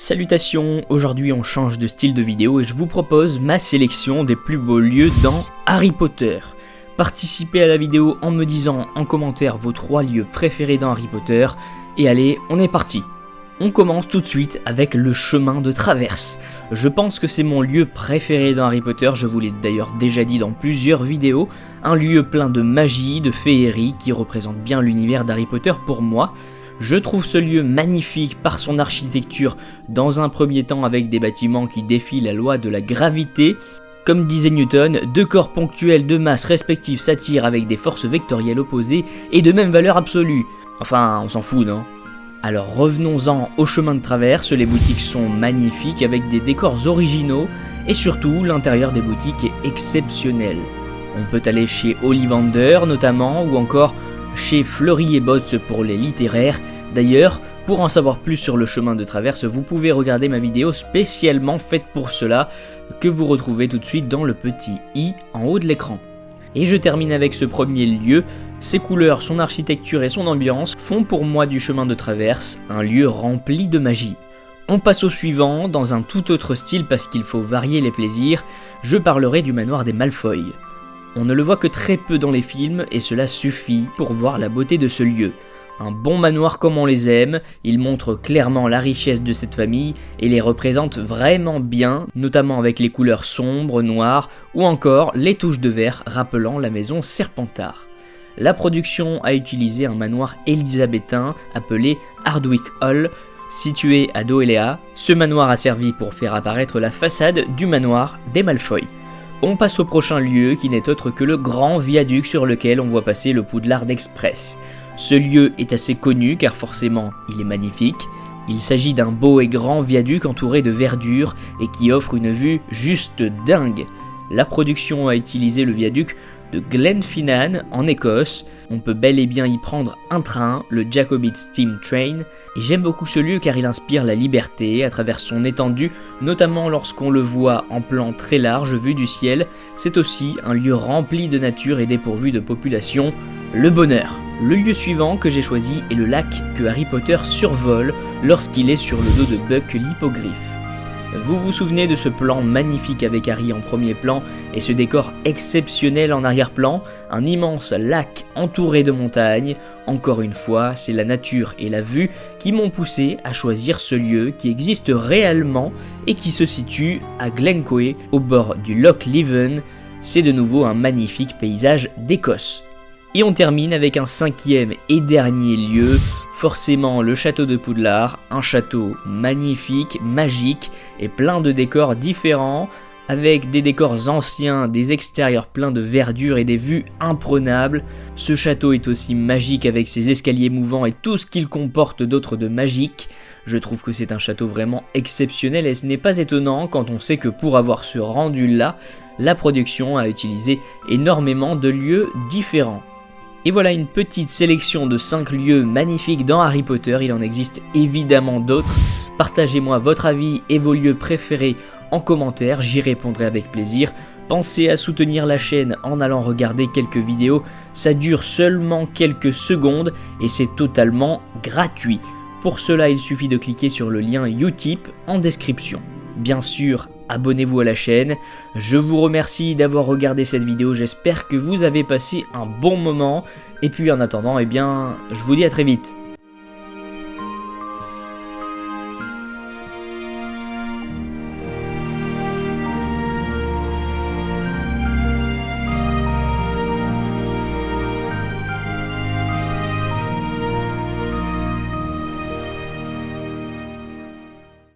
Salutations, aujourd'hui on change de style de vidéo et je vous propose ma sélection des plus beaux lieux dans Harry Potter. Participez à la vidéo en me disant en commentaire vos 3 lieux préférés dans Harry Potter et allez, on est parti. On commence tout de suite avec le chemin de traverse. Je pense que c'est mon lieu préféré dans Harry Potter, je vous l'ai d'ailleurs déjà dit dans plusieurs vidéos, un lieu plein de magie, de féerie qui représente bien l'univers d'Harry Potter pour moi. Je trouve ce lieu magnifique par son architecture, dans un premier temps avec des bâtiments qui défient la loi de la gravité. Comme disait Newton, 2 corps ponctuels de masse respective s'attirent avec des forces vectorielles opposées et de même valeur absolue. Enfin, on s'en fout, non ? Alors revenons-en au chemin de traverse, les boutiques sont magnifiques avec des décors originaux et surtout l'intérieur des boutiques est exceptionnel. On peut aller chez Ollivander notamment ou encore chez Fleury et Botts pour les littéraires. D'ailleurs, pour en savoir plus sur le chemin de traverse, vous pouvez regarder ma vidéo spécialement faite pour cela, que vous retrouvez tout de suite dans le petit i en haut de l'écran. Et je termine avec ce premier lieu, ses couleurs, son architecture et son ambiance font pour moi du chemin de traverse un lieu rempli de magie. On passe au suivant, dans un tout autre style parce qu'il faut varier les plaisirs, je parlerai du manoir des Malfoy. On ne le voit que très peu dans les films et cela suffit pour voir la beauté de ce lieu. Un bon manoir comme on les aime, il montre clairement la richesse de cette famille et les représente vraiment bien, notamment avec les couleurs sombres, noires ou encore les touches de vert rappelant la maison Serpentard. La production a utilisé un manoir élisabétain appelé Hardwick Hall, situé à Doelea. Ce manoir a servi pour faire apparaître la façade du manoir des Malfoy. On passe au prochain lieu qui n'est autre que le grand viaduc sur lequel on voit passer le Poudlard Express. Ce lieu est assez connu car forcément il est magnifique. Il s'agit d'un beau et grand viaduc entouré de verdure et qui offre une vue juste dingue. La production a utilisé le viaduc de Glenfinnan en Écosse. On peut bel et bien y prendre un train, le Jacobite Steam Train, et j'aime beaucoup ce lieu car il inspire la liberté à travers son étendue, notamment lorsqu'on le voit en plan très large vu du ciel. C'est aussi un lieu rempli de nature et dépourvu de population, le bonheur. Le lieu suivant que j'ai choisi est le lac que Harry Potter survole lorsqu'il est sur le dos de Buck l'hippogriffe. Vous vous souvenez de ce plan magnifique avec Harry en premier plan et ce décor exceptionnel en arrière-plan, un immense lac entouré de montagnes. Encore une fois, c'est la nature et la vue qui m'ont poussé à choisir ce lieu qui existe réellement et qui se situe à Glencoe, au bord du Loch Leven. C'est de nouveau un magnifique paysage d'Écosse. Et on termine avec un 5e et dernier lieu, forcément le château de Poudlard, un château magnifique, magique et plein de décors différents, avec des décors anciens, des extérieurs pleins de verdure et des vues imprenables. Ce château est aussi magique avec ses escaliers mouvants et tout ce qu'il comporte d'autre de magique. Je trouve que c'est un château vraiment exceptionnel et ce n'est pas étonnant quand on sait que pour avoir ce rendu là, la production a utilisé énormément de lieux différents. Et voilà une petite sélection de 5 lieux magnifiques dans Harry Potter, il en existe évidemment d'autres. Partagez-moi votre avis et vos lieux préférés en commentaire, j'y répondrai avec plaisir. Pensez à soutenir la chaîne en allant regarder quelques vidéos, ça dure seulement quelques secondes et c'est totalement gratuit. Pour cela, il suffit de cliquer sur le lien Utip en description. Bien sûr, abonnez-vous à la chaîne. Je vous remercie d'avoir regardé cette vidéo, j'espère que vous avez passé un bon moment. Et puis en attendant, je vous dis à très vite.